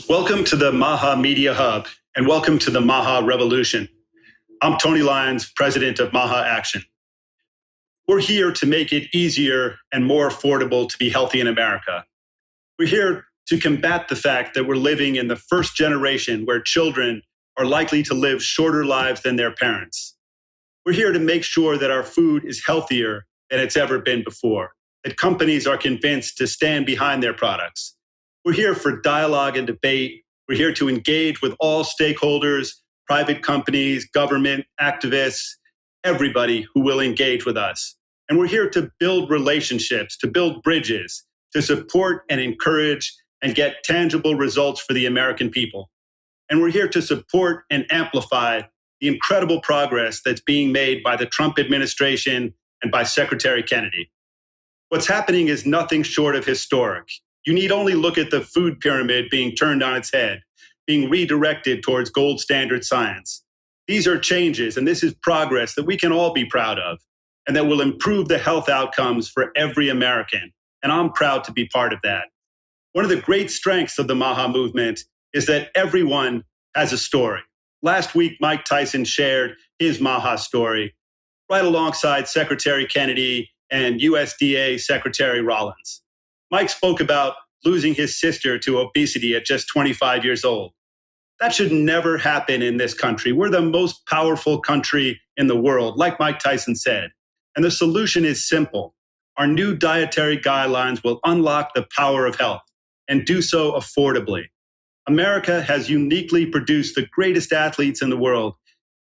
Welcome to the MAHA Media Hub, and welcome to the MAHA Revolution. I'm Tony Lyons, president of MAHA Action. We're here to make it easier and more affordable to be healthy in America. We're here to combat the fact that we're living in the first generation where children are likely to live shorter lives than their parents. We're here to make sure that our food is healthier than it's ever been before, that companies are convinced to stand behind their products. We're here for dialogue and debate. We're here to engage with all stakeholders, private companies, government, activists, everybody who will engage with us. And we're here to build relationships, to build bridges, to support and encourage and get tangible results for the American people. And we're here to support and amplify the incredible progress that's being made by the Trump administration and by Secretary Kennedy. What's happening is nothing short of historic. You need only look at the food pyramid being turned on its head, being redirected towards gold standard science. These are changes, and this is progress that we can all be proud of, and that will improve the health outcomes for every American. And I'm proud to be part of that. One of the great strengths of the MAHA movement is that everyone has a story. Last week, Mike Tyson shared his MAHA story right alongside Secretary Kennedy and USDA Secretary Rollins. Mike spoke about losing his sister to obesity at just 25 years old. That should never happen in this country. We're the most powerful country in the world, like Mike Tyson said. And the solution is simple. Our new dietary guidelines will unlock the power of health and do so affordably. America has uniquely produced the greatest athletes in the world,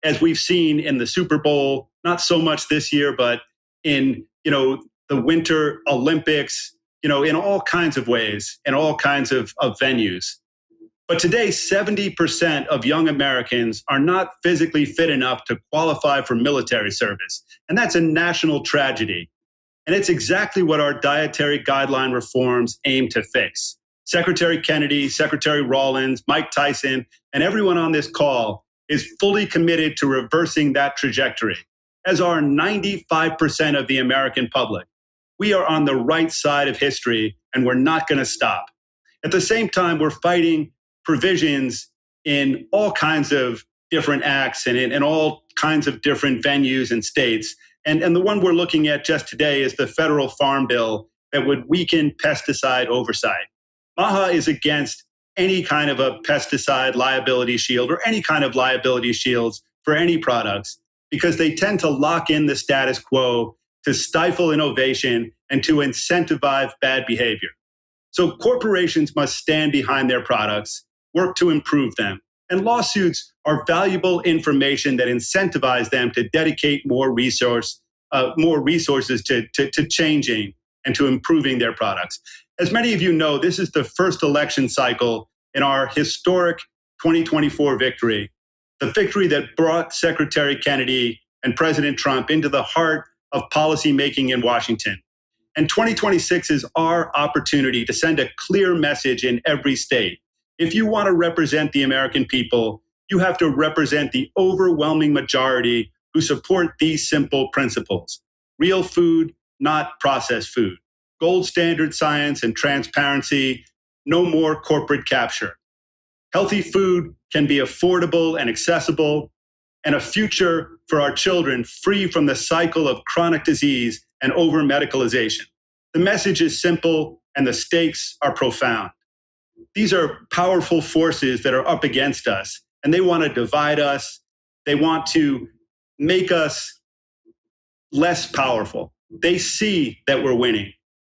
as we've seen in the Super Bowl, not so much this year, but in, the Winter Olympics, in all kinds of ways, in all kinds of venues. But today, 70% of young Americans are not physically fit enough to qualify for military service. And that's a national tragedy. And it's exactly what our dietary guideline reforms aim to fix. Secretary Kennedy, Secretary Rollins, Mike Tyson, and everyone on this call is fully committed to reversing that trajectory, as are 95% of the American public. We are on the right side of history, and we're not going to stop. At the same time, we're fighting provisions in all kinds of different acts and in all kinds of different venues and states. And the one we're looking at just today is the federal farm bill that would weaken pesticide oversight. MAHA is against any kind of a pesticide liability shield or any kind of liability shields for any products because they tend to lock in the status quo, to stifle innovation, and to incentivize bad behavior. So corporations must stand behind their products, work to improve them. And lawsuits are valuable information that incentivize them to dedicate more resources to changing and to improving their products. As many of you know, this is the first election cycle in our historic 2024 victory, the victory that brought Secretary Kennedy and President Trump into the heart of policymaking in Washington. And 2026 is our opportunity to send a clear message in every state. If you want to represent the American people, you have to represent the overwhelming majority who support these simple principles. Real food, not processed food. Gold standard science and transparency, no more corporate capture. Healthy food can be affordable and accessible, and a future for our children free from the cycle of chronic disease and over-medicalization. The message is simple and the stakes are profound. These are powerful forces that are up against us, and they want to divide us. They want to make us less powerful. They see that we're winning,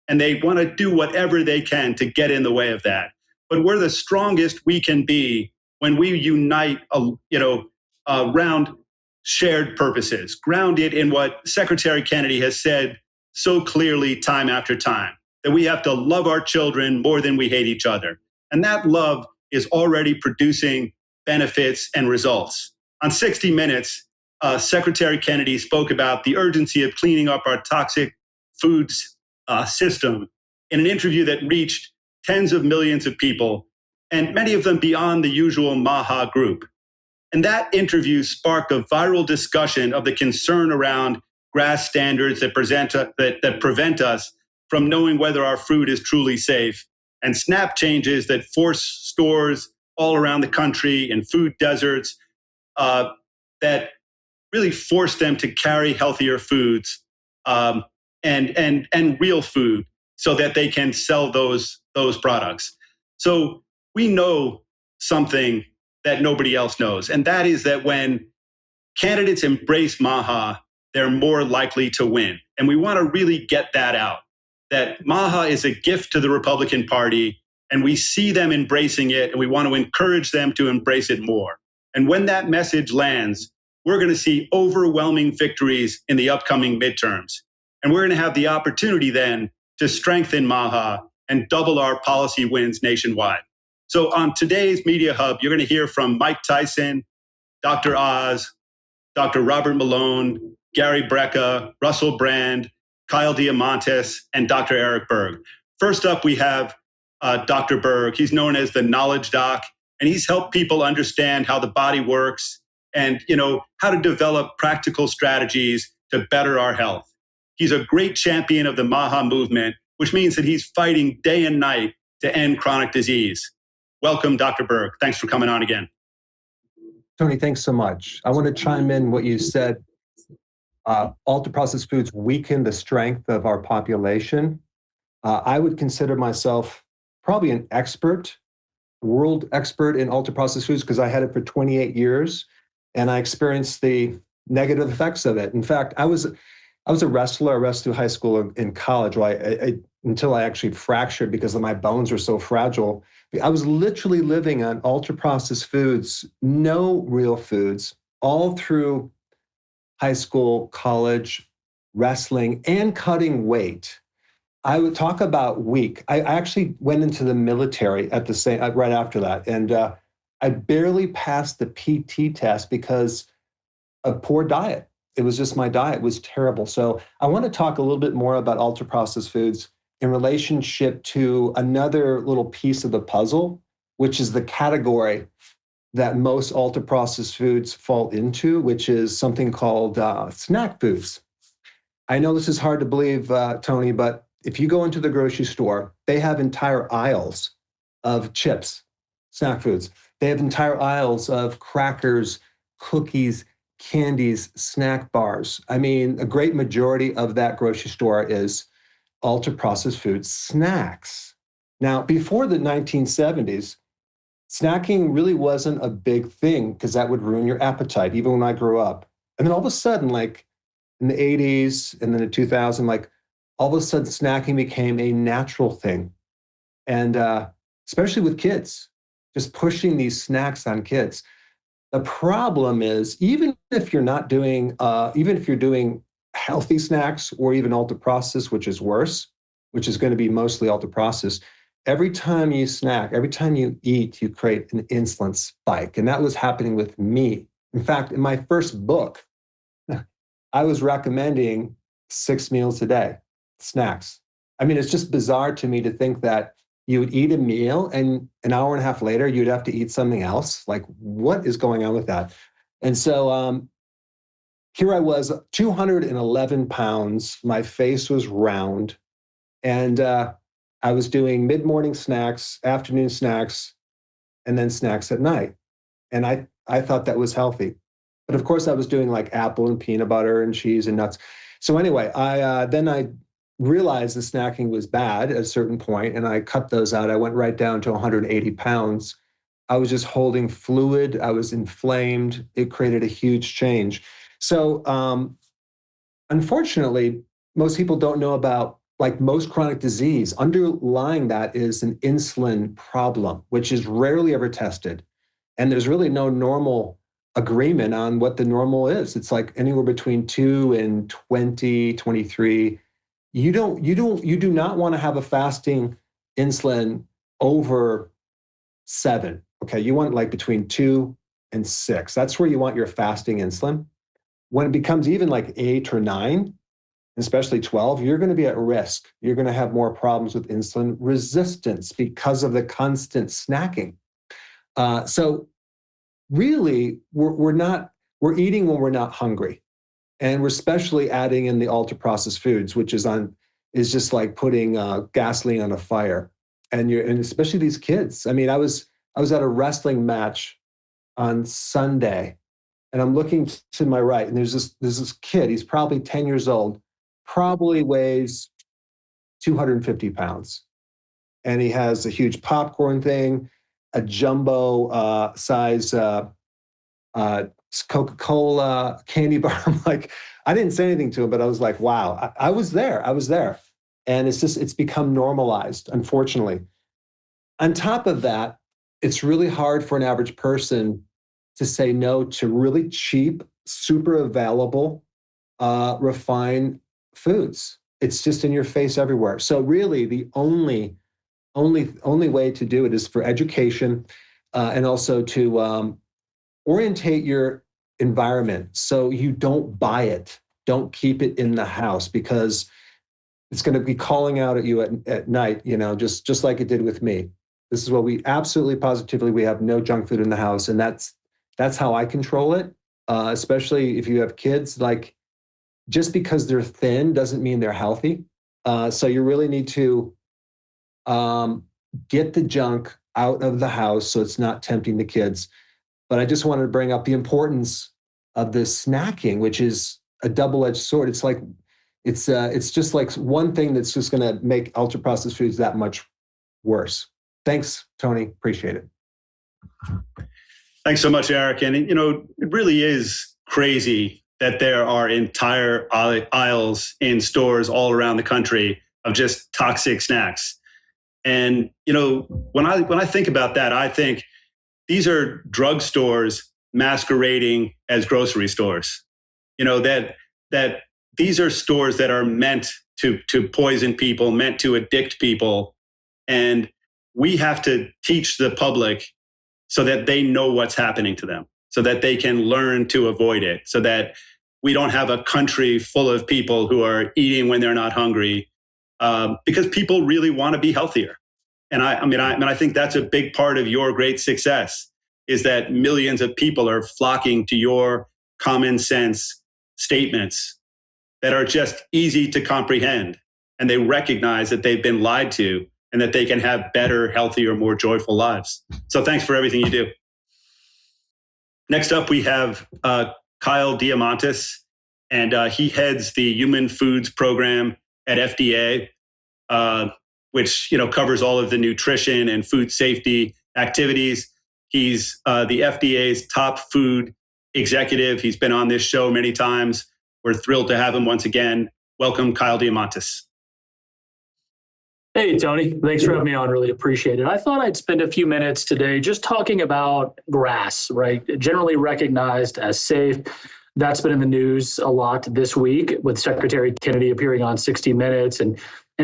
and they want to do whatever they can to get in the way of that. But we're the strongest we can be when we unite, around shared purposes, grounded in what Secretary Kennedy has said so clearly time after time, that we have to love our children more than we hate each other. And that love is already producing benefits and results. On 60 Minutes, Secretary Kennedy spoke about the urgency of cleaning up our toxic foods system in an interview that reached tens of millions of people, and many of them beyond the usual MAHA group. And that interview sparked a viral discussion of the concern around GRAS standards that prevent us from knowing whether our food is truly safe, and SNAP changes that force stores all around the country in food deserts that really force them to carry healthier foods and real food so that they can sell those products. So we know something that nobody else knows, and that is that when candidates embrace MAHA, they're more likely to win. And we want to really get that out, that MAHA is a gift to the Republican Party, and we see them embracing it, and we want to encourage them to embrace it more. And when that message lands, we're going to see overwhelming victories in the upcoming midterms. And we're going to have the opportunity then to strengthen MAHA and double our policy wins nationwide. So on today's Media Hub, you're going to hear from Mike Tyson, Dr. Oz, Dr. Robert Malone, Gary Brecka, Russel Brand, Kyle Diamantis, and Dr. Eric Berg. First up, we have Dr. Berg. He's known as the Knowledge Doc, and he's helped people understand how the body works and, how to develop practical strategies to better our health. He's a great champion of the MAHA movement, which means that he's fighting day and night to end chronic disease. Welcome, Dr. Berg. Thanks for coming on again. Tony, thanks so much. I want to chime in what you said. Ultra-processed foods weaken the strength of our population. I would consider myself probably an expert, world expert in ultra-processed foods because I had it for 28 years and I experienced the negative effects of it. In fact, I was a wrestler. I wrestled through high school and college until I actually fractured because my bones were so fragile. I was literally living on ultra-processed foods, no real foods, all through high school, college, wrestling, and cutting weight. I would talk about weak. I actually went into the military at the same right after that, and I barely passed the PT test because of poor diet. It was just my diet was terrible. So I want to talk a little bit more about ultra-processed foods in relationship to another little piece of the puzzle, which is the category that most ultra-processed foods fall into, which is something called snack foods. I know this is hard to believe, Tony, but if you go into the grocery store, they have entire aisles of chips, snack foods. They have entire aisles of crackers, cookies, candies, snack bars. I mean, a great majority of that grocery store is ultra-processed food snacks. Now, before the 1970s, snacking really wasn't a big thing because that would ruin your appetite, even when I grew up. And then all of a sudden, like in the 80s and then in 2000, like all of a sudden snacking became a natural thing. And especially with kids, just pushing these snacks on kids. The problem is, even if you're doing healthy snacks or even ultra-processed, which is worse, which is going to be mostly ultra-processed, every time you snack, every time you eat, you create an insulin spike. And that was happening with me. In fact, in my first book, I was recommending 6 meals a day, snacks. I mean, it's just bizarre to me to think that you would eat a meal and an hour and a half later, you'd have to eat something else. Like, what is going on with that? And so here I was, 211 pounds. My face was round. And I was doing mid-morning snacks, afternoon snacks, and then snacks at night. And I thought that was healthy. But of course, I was doing like apple and peanut butter and cheese and nuts. So anyway, I realized the snacking was bad at a certain point, and I cut those out. I went right down to 180 pounds. I was just holding fluid. I was inflamed. It created a huge change. So unfortunately, most people don't know about, like most chronic disease, underlying that is an insulin problem, which is rarely ever tested. And there's really no normal agreement on what the normal is. It's like anywhere between 2 and 20, 23. You do not want to have a fasting insulin over 7. Okay, you want like between 2 and 6. That's where you want your fasting insulin. When it becomes even like 8 or 9, especially 12, you're going to be at risk. You're going to have more problems with insulin resistance because of the constant snacking. So really, we're eating when we're not hungry. And we're especially adding in the ultra-processed foods, which is just like putting gasoline on a fire. And especially these kids. I mean, I was I was at a wrestling match on Sunday, and I'm looking to my right, and there's this kid. He's probably 10 years old, probably weighs 250 pounds, and he has a huge popcorn thing, a jumbo size Coca-Cola candy bar. I'm like, I didn't say anything to him, but I was like, wow, I was there. And it's become normalized, unfortunately. On top of that, it's really hard for an average person to say no to really cheap, super available, refined foods. It's just in your face everywhere. So really the only way to do it is for education, and also to orientate your environment so you don't buy it. Don't keep it in the house, because it's going to be calling out at you at night, just like it did with me. This is what we absolutely positively, we have no junk food in the house. And that's how I control it. Especially if you have kids, like, just because they're thin doesn't mean they're healthy. So you really need to get the junk out of the house so it's not tempting the kids. But I just wanted to bring up the importance of the snacking, which is a double-edged sword. It's like, it's just like one thing that's just going to make ultra-processed foods that much worse. Thanks, Tony. Appreciate it. Thanks so much, Eric. And, it really is crazy that there are entire aisles in stores all around the country of just toxic snacks. And, when I think about that, I think these are drugstores masquerading as grocery stores. That these are stores that are meant to poison people, meant to addict people. And we have to teach the public so that they know what's happening to them, so that they can learn to avoid it, so that we don't have a country full of people who are eating when they're not hungry, because people really want to be healthier. And I think that's a big part of your great success, is that millions of people are flocking to your common sense statements that are just easy to comprehend. And they recognize that they've been lied to and that they can have better, healthier, more joyful lives. So thanks for everything you do. Next up, we have Kyle Diamantis, and he heads the Human Foods Program at FDA, which covers all of the nutrition and food safety activities. He's the FDA's top food executive. He's been on this show many times. We're thrilled to have him once again. Welcome, Kyle Diamantis. Hey, Tony. Thanks for having me on. Really appreciate it. I thought I'd spend a few minutes today just talking about GRAS, right? Generally recognized as safe. That's been in the news a lot this week, with Secretary Kennedy appearing on 60 Minutes and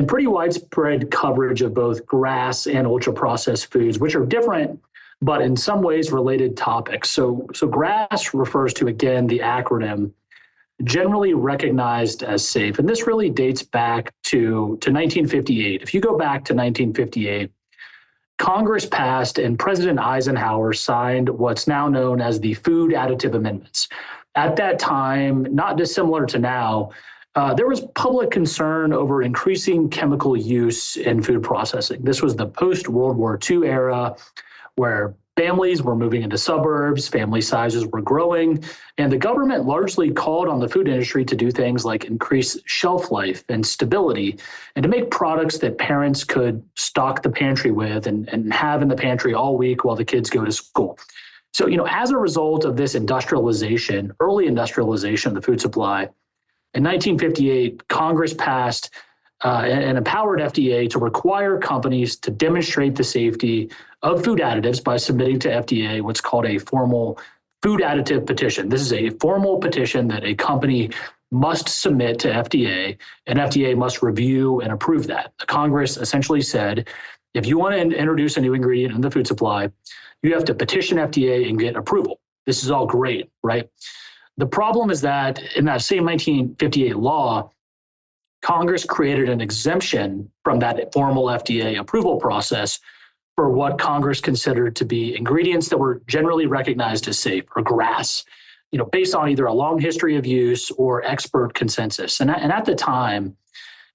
pretty widespread coverage of both GRAS and ultra-processed foods, which are different, but in some ways related topics. So GRAS refers to, again, the acronym, generally recognized as safe. And this really dates back to 1958. If you go back to 1958, Congress passed and President Eisenhower signed what's now known as the Food Additive Amendments. At that time, not dissimilar to now, there was public concern over increasing chemical use in food processing. This was the post-World War II era, where families were moving into suburbs, family sizes were growing, and the government largely called on the food industry to do things like increase shelf life and stability, and to make products that parents could stock the pantry with and have in the pantry all week while the kids go to school. So, as a result of this industrialization, early industrialization of the food supply, in 1958, Congress passed and empowered FDA to require companies to demonstrate the safety of food additives by submitting to FDA what's called a formal food additive petition. This is a formal petition that a company must submit to FDA, and FDA must review and approve that. The Congress essentially said, if you want to introduce a new ingredient in the food supply, you have to petition FDA and get approval. This is all great, right? The problem is that in that same 1958 law, Congress created an exemption from that formal FDA approval process for what Congress considered to be ingredients that were generally recognized as safe, or GRAS, based on either a long history of use or expert consensus. And at the time,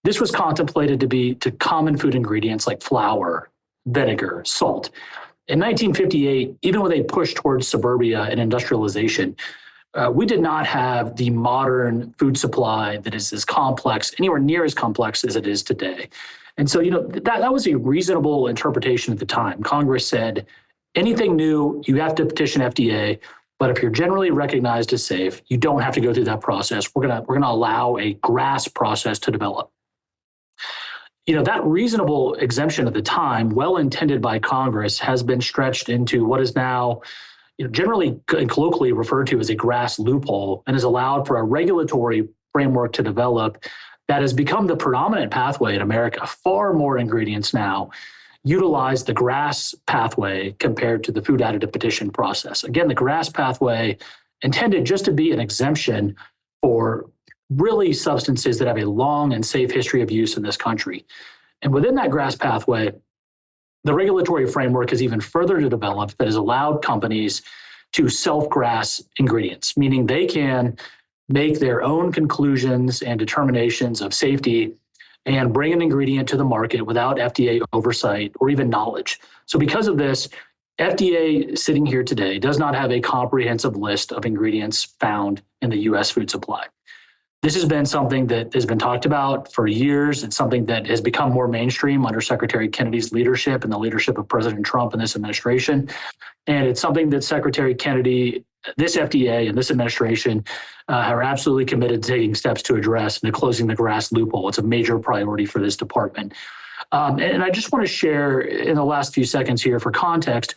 this was contemplated to be to common food ingredients like flour, vinegar, salt. In 1958, even with a push towards suburbia and industrialization, we did not have the modern food supply that is as complex, anywhere near as complex as it is today. And so, that was a reasonable interpretation at the time. Congress said, anything new, you have to petition FDA. But if you're generally recognized as safe, you don't have to go through that process. We're gonna allow a GRAS process to develop. That reasonable exemption at the time, well intended by Congress, has been stretched into what is now generally and colloquially referred to as a GRAS loophole, and has allowed for a regulatory framework to develop that has become the predominant pathway in America. Far more ingredients now utilize the GRAS pathway compared to the food additive petition process. Again, the GRAS pathway intended just to be an exemption for really substances that have a long and safe history of use in this country. And within that GRAS pathway, the regulatory framework is even further developed that has allowed companies to self-GRAS ingredients, meaning they can make their own conclusions and determinations of safety and bring an ingredient to the market without FDA oversight or even knowledge. So because of this, FDA sitting here today does not have a comprehensive list of ingredients found in the US food supply. This has been something that has been talked about for years. It's something that has become more mainstream under Secretary Kennedy's leadership and the leadership of President Trump and this administration. And it's something that Secretary Kennedy, this FDA and this administration are absolutely committed to taking steps to address and to closing the GRAS loophole. It's a major priority for this department. And I just want to share in the last few seconds here for context,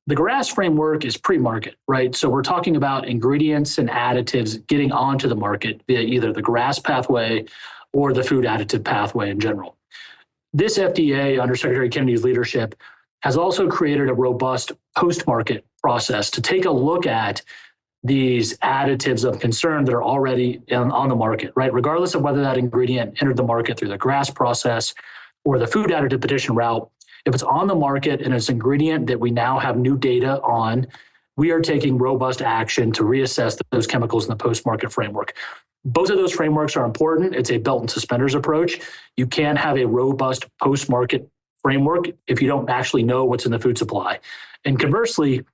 the GRAS framework is pre-market, right? So we're talking about ingredients and additives getting onto the market via either the GRAS pathway or the food additive pathway in general. This FDA, under Secretary Kennedy's leadership, has also created a robust post-market process to take a look at these additives of concern that are already on the market, right? Regardless of whether that ingredient entered the market through the GRAS process or the food additive petition route, if it's on the market and it's an ingredient that we now have new data on, we are taking robust action to reassess those chemicals in the post-market framework. Both of those frameworks are important. It's a belt and suspenders approach. You can't have a robust post-market framework if you don't actually know what's in the food supply. And conversely,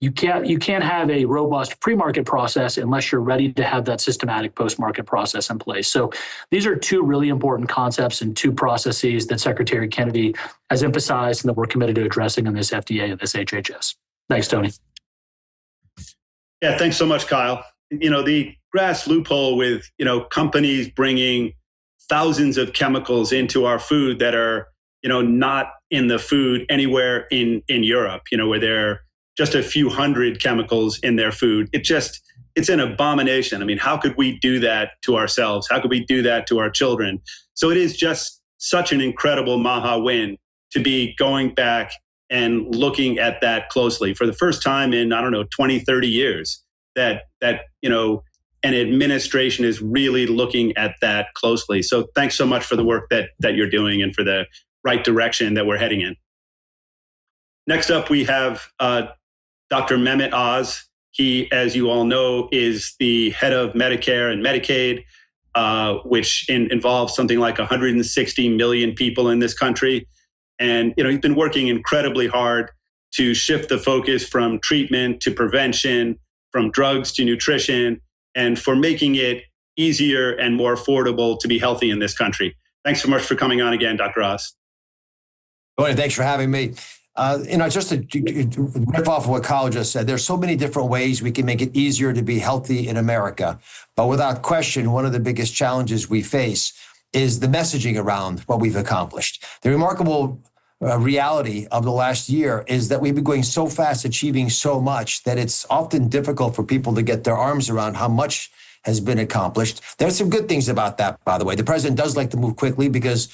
you can't have a robust pre-market process unless you're ready to have that systematic post-market process in place. So these are two really important concepts and two processes that Secretary Kennedy has emphasized and that we're committed to addressing in this FDA and this HHS. Thanks, Tony. Yeah, thanks so much, Kyle. The GRAS loophole with, companies bringing thousands of chemicals into our food that are, not in the food anywhere in Europe, where they're just a few hundred chemicals in their food. It's an abomination. I mean, how could we do that to ourselves? How could we do that to our children? So it is just such an incredible MAHA win to be going back and looking at that closely for the first time in, 20, 30 years, that an administration is really looking at that closely. So thanks so much for the work that you're doing and for the right direction that we're heading in. Next up, we have Dr. Mehmet Oz. He, as you all know, is the head of Medicare and Medicaid, which involves something like 160 million people in this country. And he's been working incredibly hard to shift the focus from treatment to prevention, from drugs to nutrition, and for making it easier and more affordable to be healthy in this country. Thanks so much for coming on again, Dr. Oz. Tony, thanks for having me. Just to riff off of what Kyle just said, there's so many different ways we can make it easier to be healthy in America. But without question, one of the biggest challenges we face is the messaging around what we've accomplished. The remarkable reality of the last year is that we've been going so fast, achieving so much, that it's often difficult for people to get their arms around how much has been accomplished. There's some good things about that, by the way. The president does like to move quickly because,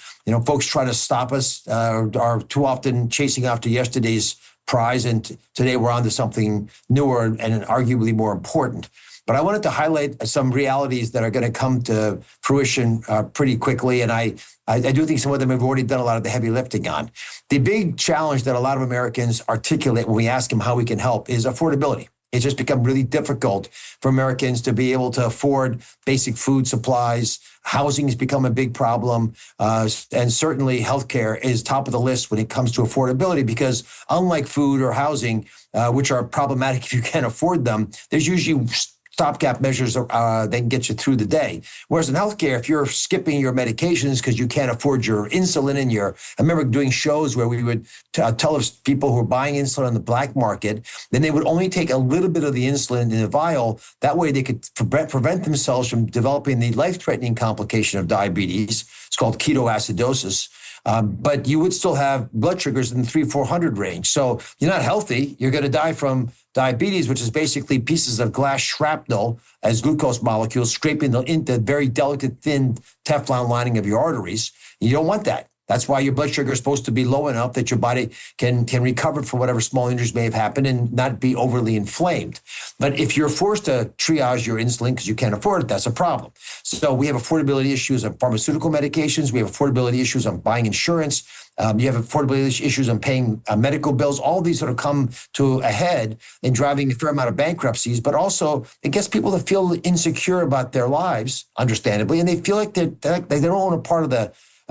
folks try to stop us, are too often chasing after yesterday's prize. And today we're on to something newer and arguably more important. But I wanted to highlight some realities that are going to come to fruition pretty quickly. And I do think some of them have already done a lot of the heavy lifting on. The big challenge that a lot of Americans articulate when we ask them how we can help is affordability. It's just become really difficult for Americans to be able to afford basic food supplies. Housing has become a big problem. And certainly healthcare is top of the list when it comes to affordability, because unlike food or housing, which are problematic if you can't afford them, there's usually stopgap measures that can get you through the day. Whereas in healthcare, if you're skipping your medications because you can't afford your insulin and I remember doing shows where we would tell people who were buying insulin on the black market, then they would only take a little bit of the insulin in a vial. That way they could prevent themselves from developing the life-threatening complication of diabetes. It's called ketoacidosis. But you would still have blood sugars in the 300-400 range. So you're not healthy. You're going to die from diabetes, which is basically pieces of glass shrapnel as glucose molecules scraping into very delicate, thin Teflon lining of your arteries. You don't want that. That's why your blood sugar is supposed to be low enough that your body can recover from whatever small injuries may have happened and not be overly inflamed. But if you're forced to triage your insulin because you can't afford it, that's a problem. So we have affordability issues on pharmaceutical medications. We have affordability issues on buying insurance. You have affordability issues on paying medical bills. All these sort of come to a head in driving a fair amount of bankruptcies, but also it gets people to feel insecure about their lives, understandably, and they feel like they don't own a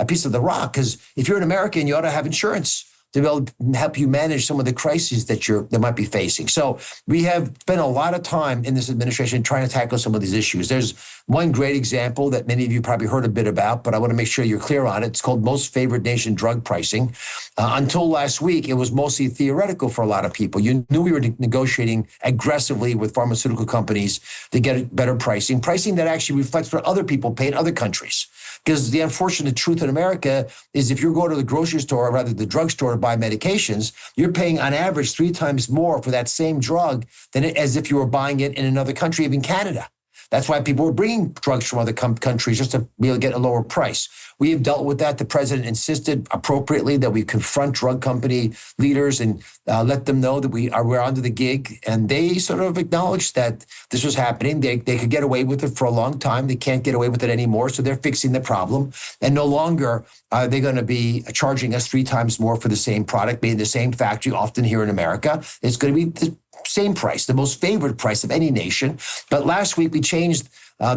piece of the rock. Because if you're an American, you ought to have insurance to be able to help you manage some of the crises that might be facing. So we have spent a lot of time in this administration trying to tackle some of these issues. There's one great example that many of you probably heard a bit about, but I want to make sure you're clear on it. It's called Most Favored Nation drug pricing. Until last week, it was mostly theoretical for a lot of people. You knew we were negotiating aggressively with pharmaceutical companies to get better pricing that actually reflects what other people pay in other countries. Because the unfortunate truth in America is if you go to the grocery store, or rather the drugstore, to buy medications, you're paying on average 3 times more for that same drug than as if you were buying it in another country, even Canada. That's why people were bringing drugs from other countries just to be able to get a lower price. We have dealt with that. The president insisted appropriately that we confront drug company leaders and let them know that we're onto the gig. And they sort of acknowledged that this was happening. They could get away with it for a long time. They can't get away with it anymore. So they're fixing the problem. And no longer are they going to be charging us 3 times more for the same product made in the same factory, often here in America. It's going to be the same price, the most favored price of any nation. But last week we changed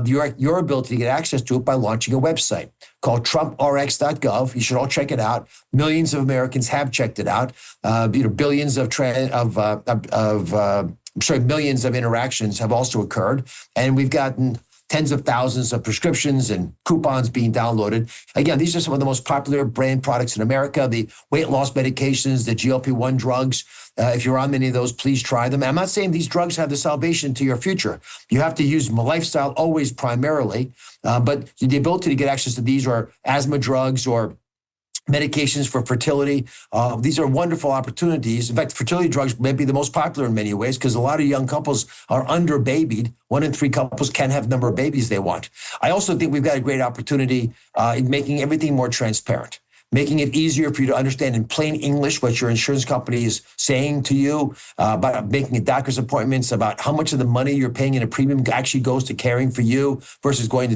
your ability to get access to it by launching a website called trump.gov. You should all check it out. Millions of Americans have checked it out. Millions of interactions have also occurred, and we've gotten tens of thousands of prescriptions and coupons being downloaded. Again, these are some of the most popular brand products in America. The weight loss medications, the GLP-1 drugs. If you're on many of those, please try them. And I'm not saying these drugs have the salvation to your future. You have to use lifestyle always primarily, but the ability to get access to these or asthma drugs or medications for fertility. These are wonderful opportunities. In fact, fertility drugs may be the most popular in many ways because a lot of young couples are under-babied. 1 in 3 couples can't have the number of babies they want. I also think we've got a great opportunity in making everything more transparent, making it easier for you to understand in plain English what your insurance company is saying to you, about making doctor's appointments, about how much of the money you're paying in a premium actually goes to caring for you versus going to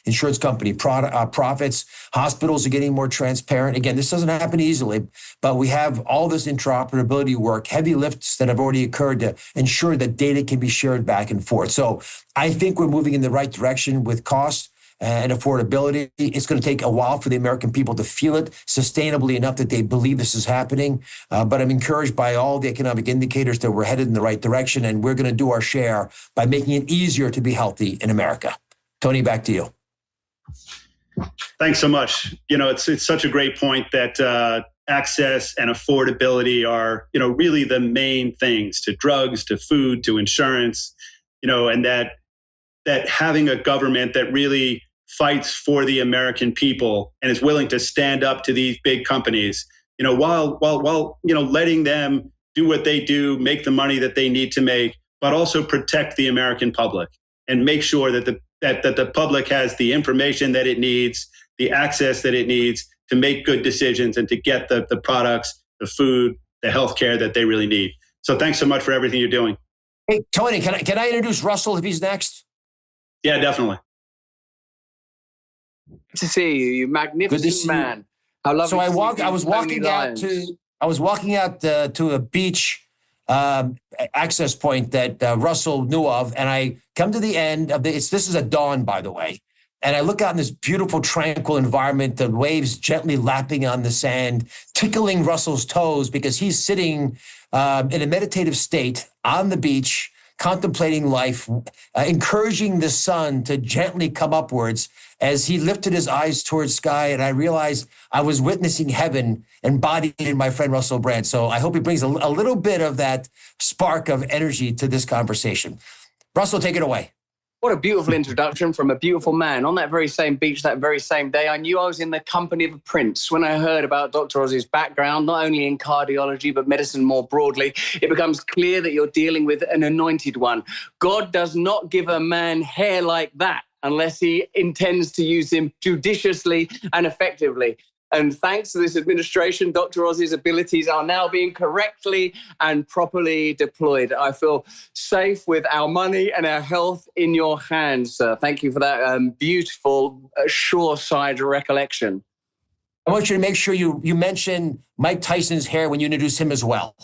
insurance company profits. Hospitals are getting more transparent. Again, this doesn't happen easily, but we have all this interoperability work, heavy lifts that have already occurred to ensure that data can be shared back and forth. So I think we're moving in the right direction with cost and affordability. It's going to take a while for the American people to feel it sustainably enough that they believe this is happening. But I'm encouraged by all the economic indicators that we're headed in the right direction, and we're going to do our share by making it easier to be healthy in America. Tony, back to you. Thanks so much. It's such a great point that access and affordability are, really the main things to drugs, to food, to insurance, and that having a government that really fights for the American people and is willing to stand up to these big companies, while letting them do what they do, make the money that they need to make, but also protect the American public and make sure that the public has the information that it needs, the access that it needs to make good decisions and to get the products, the food, the healthcare that they really need. So thanks so much for everything you're doing. Hey, Tony, can I introduce Russel if he's next? Yeah, definitely. Good to see you, you magnificent man. How lovely. So I was walking out to a beach access point that Russel knew of. And I come to the end of this is at dawn, by the way. And I look out in this beautiful, tranquil environment, the waves gently lapping on the sand, tickling Russel's toes because he's sitting in a meditative state on the beach, contemplating life, encouraging the sun to gently come upwards as he lifted his eyes towards sky. And I realized I was witnessing heaven embodied in my friend Russell Brand. So I hope he brings a little bit of that spark of energy to this conversation. Russell, take it away. What a beautiful introduction from a beautiful man. On that very same beach, that very same day, I knew I was in the company of a prince. When I heard about Dr. Oz's background, not only in cardiology, but medicine more broadly, it becomes clear that you're dealing with an anointed one. God does not give a man hair like that unless he intends to use him judiciously and effectively. And thanks to this administration, Dr. Oz's abilities are now being correctly and properly deployed. I feel safe with our money and our health in your hands, sir. Thank you for that beautiful, shore-side recollection. I want you to make sure you mention Mike Tyson's hair when you introduce him as well.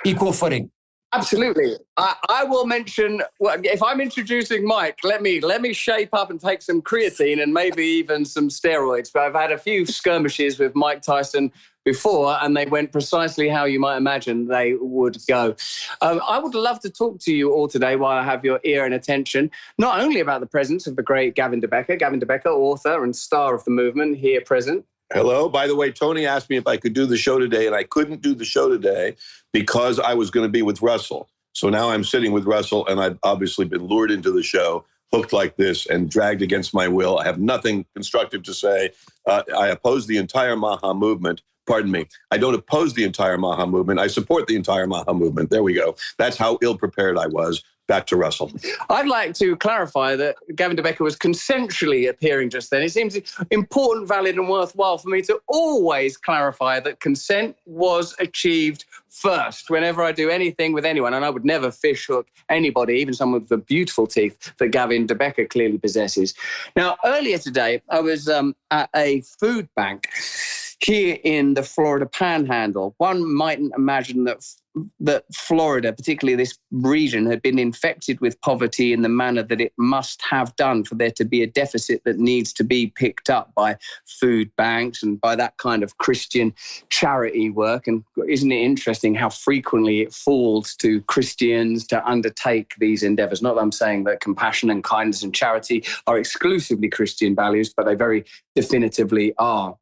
Equal footing. Absolutely. I will mention, well, if I'm introducing Mike, let me shape up and take some creatine and maybe even some steroids. But I've had a few skirmishes with Mike Tyson before, and they went precisely how you might imagine they would go. I would love to talk to you all today while I have your ear and attention, not only about the presence of the great Gavin de Becker, author and star of the movement, here present. Hello. By the way, Tony asked me if I could do the show today, and I couldn't do the show today because I was going to be with Russell. So now I'm sitting with Russell, and I've obviously been lured into the show, hooked like this, and dragged against my will. I have nothing constructive to say. I oppose the entire MAHA movement. Pardon me. I don't oppose the entire MAHA movement. I support the entire MAHA movement. There we go. That's how ill-prepared I was. Back to Russell. I'd like to clarify that Gavin de Becker was consensually appearing just then. It seems important, valid, and worthwhile for me to always clarify that consent was achieved first whenever I do anything with anyone. And I would never fish hook anybody, even someone with the beautiful teeth that Gavin de Becker clearly possesses. Now, earlier today, I was at a food bank here in the Florida Panhandle. One mightn't imagine that Florida, particularly this region, had been infected with poverty in the manner that it must have done for there to be a deficit that needs to be picked up by food banks and by that kind of Christian charity work. And isn't it interesting how frequently it falls to Christians to undertake these endeavors? Not that I'm saying that compassion and kindness and charity are exclusively Christian values, but they very definitively are.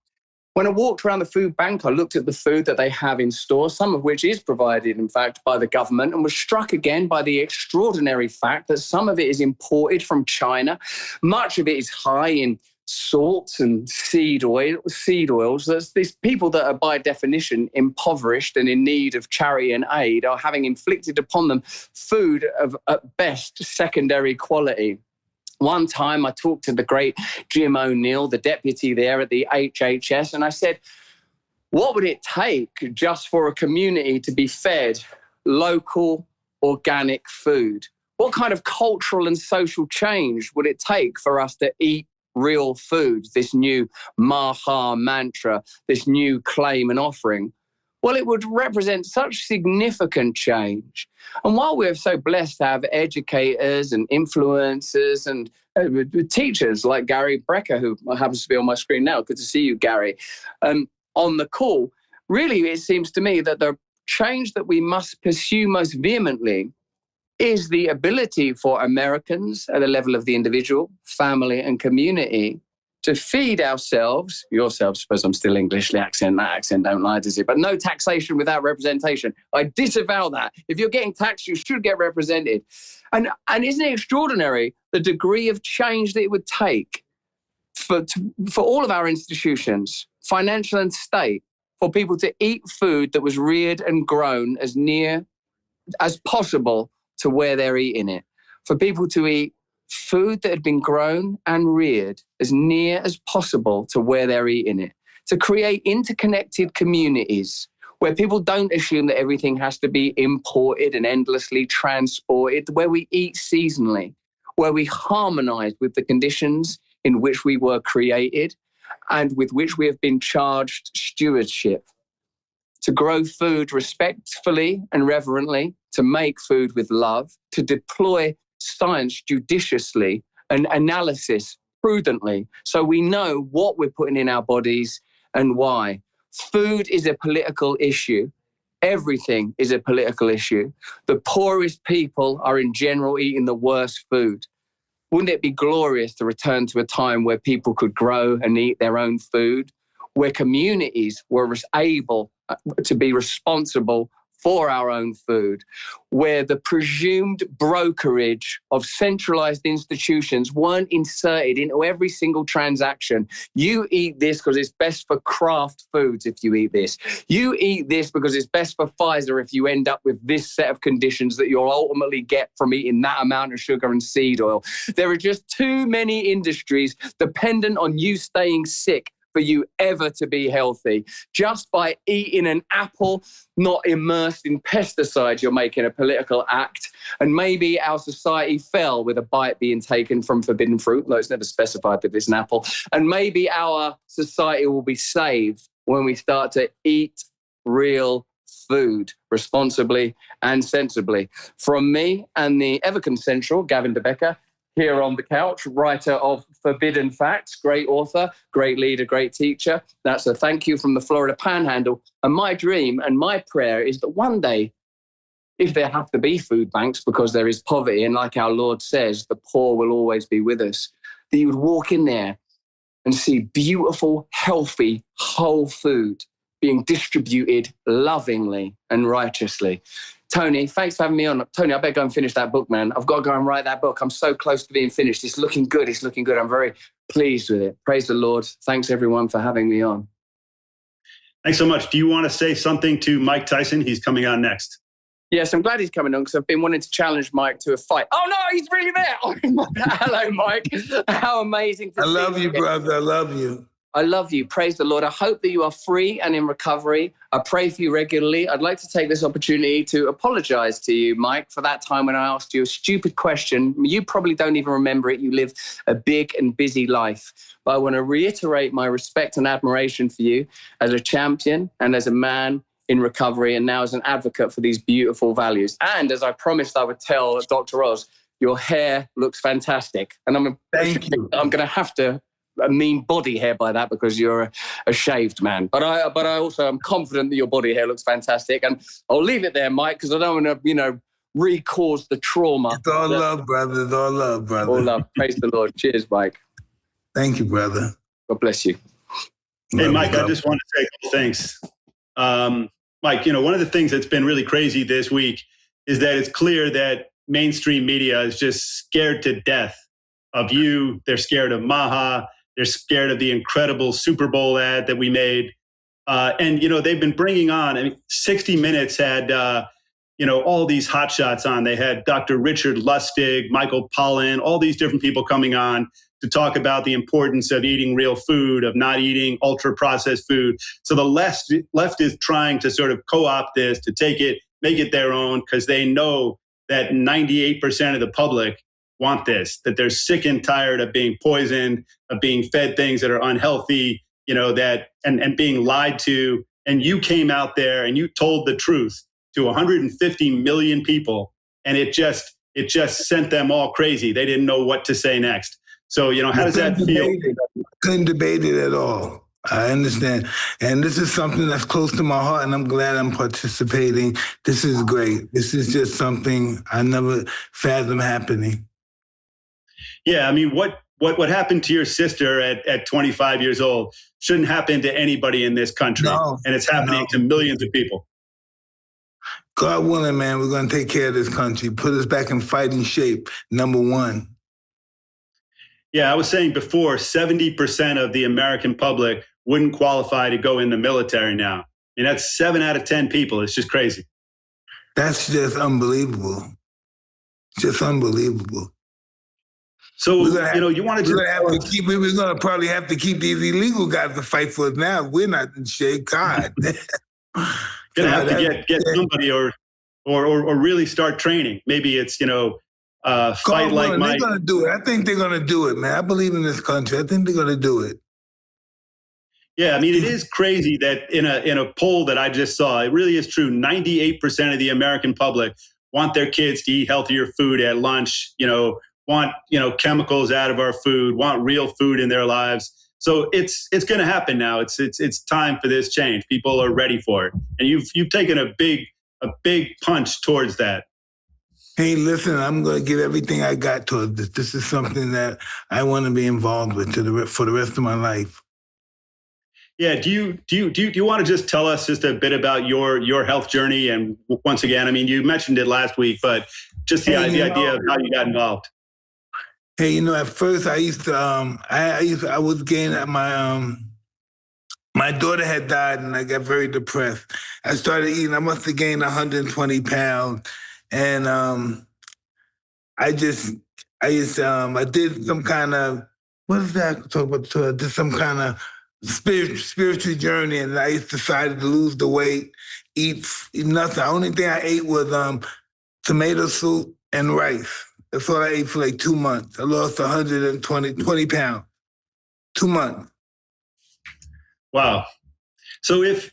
When I walked around the food bank, I looked at the food that they have in store, some of which is provided, in fact, by the government, and was struck again by the extraordinary fact that some of it is imported from China. Much of it is high in salts and seed oils. There's these people that are, by definition, impoverished and in need of charity and aid are having inflicted upon them food of, at best, secondary quality. One time I talked to the great Jim O'Neill, the deputy there at the HHS, and I said, what would it take just for a community to be fed local, organic food? What kind of cultural and social change would it take for us to eat real food, this new MAHA mantra, this new claim and offering? Well, it would represent such significant change. And while we're so blessed to have educators and influencers and teachers like Gary Brecka, who happens to be on my screen now, good to see you, Gary, on the call, really it seems to me that the change that we must pursue most vehemently is the ability for Americans at the level of the individual, family, and community to feed ourselves, yourselves, suppose I'm still English, that accent don't lie, does it? But no taxation without representation. I disavow that. If you're getting taxed, you should get represented. And isn't it extraordinary the degree of change that it would take for all of our institutions, financial and state, for people to eat food that was reared and grown as near as possible to where they're eating it, for people to eat food that had been grown and reared as near as possible to where they're eating it, to create interconnected communities where people don't assume that everything has to be imported and endlessly transported, where we eat seasonally, where we harmonize with the conditions in which we were created and with which we have been charged stewardship. to grow food respectfully and reverently, to make food with love, to deploy science judiciously and analysis prudently, so we know what we're putting in our bodies and why. Food is a political issue. Everything is a political issue. The poorest people are in general eating the worst food. Wouldn't it be glorious to return to a time where people could grow and eat their own food, where communities were able to be responsible for our own food, where the presumed brokerage of centralized institutions weren't inserted into every single transaction? You eat this because it's best for Kraft Foods if you eat this. You eat this because it's best for Pfizer if you end up with this set of conditions that you'll ultimately get from eating that amount of sugar and seed oil. There are just too many industries dependent on you staying sick for you ever to be healthy. Just by eating an apple not immersed in pesticides, you're making a political act. And maybe our society fell with a bite being taken from forbidden fruit, though it's never specified that it's an apple. And maybe our society will be saved when we start to eat real food responsibly and sensibly. From me and the ever-consensual Gavin de Becker, here on the couch, writer of Forbidden Facts, great author, great leader, great teacher. That's a thank you from the Florida Panhandle. And my dream and my prayer is that one day, if there have to be food banks because there is poverty, and like our Lord says, the poor will always be with us, that you would walk in there and see beautiful, healthy, whole food being distributed lovingly and righteously. Tony, thanks for having me on. Tony, I better go and finish that book, man. I've got to go and write that book. I'm so close to being finished. It's looking good. It's looking good. I'm very pleased with it. Praise the Lord. Thanks, everyone, for having me on. Thanks so much. Do you want to say something to Mike Tyson? He's coming on next. Yes, I'm glad he's coming on because I've been wanting to challenge Mike to a fight. Oh, no, he's really there. Oh, hello, Mike. How amazing to see you. I love you, brother. I love you. I love you. Praise the Lord. I hope that you are free and in recovery. I pray for you regularly. I'd like to take this opportunity to apologize to you, Mike, for that time when I asked you a stupid question. You probably don't even remember it. You live a big and busy life. But I want to reiterate my respect and admiration for you as a champion and as a man in recovery and now as an advocate for these beautiful values. And as I promised I would tell Dr. Oz, your hair looks fantastic. And I'm going to have to mean body hair by that because you're a shaved man. But I also am confident that your body hair looks fantastic. And I'll leave it there, Mike, because I don't want to, re-cause the trauma. It's all love, brother. It's all love, brother. All love. Praise the Lord. Cheers, Mike. Thank you, brother. God bless you. Hey, Mike, I just want to say a couple things. Mike, one of the things that's been really crazy this week is that it's clear that mainstream media is just scared to death of you. They're scared of MAHA. They're scared of the incredible Super Bowl ad that we made. And they've been bringing on, 60 Minutes had, all these hotshots on. They had Dr. Richard Lustig, Michael Pollan, all these different people coming on to talk about the importance of eating real food, of not eating ultra-processed food. So the left is trying to sort of co-opt this, to take it, make it their own, because they know that 98% of the public want this, that they're sick and tired of being poisoned, of being fed things that are unhealthy, and being lied to. And you came out there and you told the truth to 150 million people, and it just sent them all crazy. They didn't know what to say next. So, how does that feel? Couldn't debate it at all. I understand. And this is something that's close to my heart, and I'm glad I'm participating. This is great. This is just something I never fathomed happening. Yeah, what happened to your sister at 25 years old shouldn't happen to anybody in this country. No, and it's happening to millions of people. God willing, man, we're going to take care of this country, put us back in fighting shape, number one. Yeah, I was saying before, 70% of the American public wouldn't qualify to go in the military now. That's 7 out of 10 people. It's just crazy. That's just unbelievable. Just unbelievable. So, you wanted to... We're going to probably have to keep these illegal guys to fight for us now. We're not in shape. God. Gonna have to get somebody or really start training. Maybe it's, fight like Mike. They're going to do it. I think they're going to do it, man. I believe in this country. I think they're going to do it. Yeah, I mean, it is crazy that in a poll that I just saw, it really is true. 98% of the American public want their kids to eat healthier food at lunch, want, chemicals out of our food, want real food in their lives. So it's going to happen now. It's time for this change. People are ready for it. And you've taken a big punch towards that. Hey, listen, I'm going to give everything I got towards this. This is something that I want to be involved with for the rest of my life. Yeah. Do you want to just tell us just a bit about your health journey? And once again, I mean, you mentioned it last week, but just the idea of how you got involved. Hey, at first I used to, I was gaining my daughter had died and I got very depressed. I started eating, I must have gained 120 pounds. And I did some kind of, what is that? Talk about, did some kind of spiritual journey, and I decided to lose the weight, eat nothing. The only thing I ate was tomato soup and rice. That's all I ate for like 2 months. I lost 120 pounds. 2 months. Wow. So if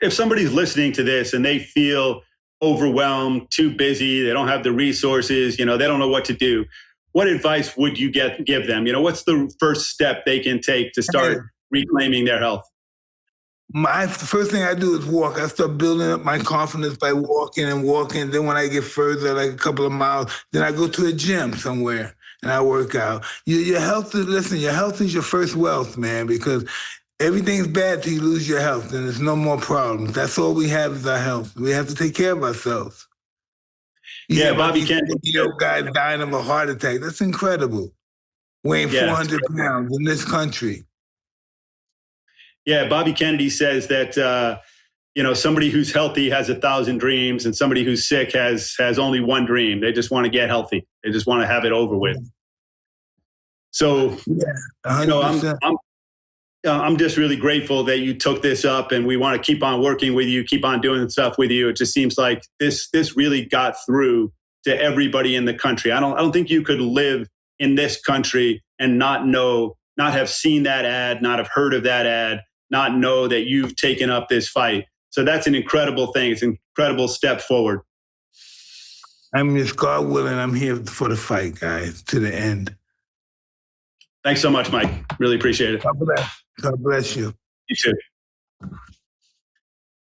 somebody's listening to this and they feel overwhelmed, too busy, they don't have the resources, they don't know what to do, what advice would you give them? What's the first step they can take to start reclaiming their health? The first thing I do is walk. I start building up my confidence by walking. Then when I get further, like a couple of miles, then I go to a gym somewhere and I work out. Your health is your first wealth, man, because everything's bad till you lose your health and there's no more problems. That's all we have is our health. We have to take care of ourselves. Yeah, Bobby Kennedy. Guy dying of a heart attack. That's incredible. Weighing 400 pounds in this country. Yeah, Bobby Kennedy says that, somebody who's healthy has 1,000 dreams and somebody who's sick has only one dream. They just want to get healthy. They just want to have it over with. So, I'm just really grateful that you took this up, and we want to keep on working with you, keep on doing stuff with you. It just seems like this really got through to everybody in the country. I don't think you could live in this country and not have seen that ad, not have heard of that ad, not know that you've taken up this fight. So that's an incredible thing. It's an incredible step forward. I'm just, God willing, I'm here for the fight, guys, to the end. Thanks so much, Mike. Really appreciate it. God bless you. You too.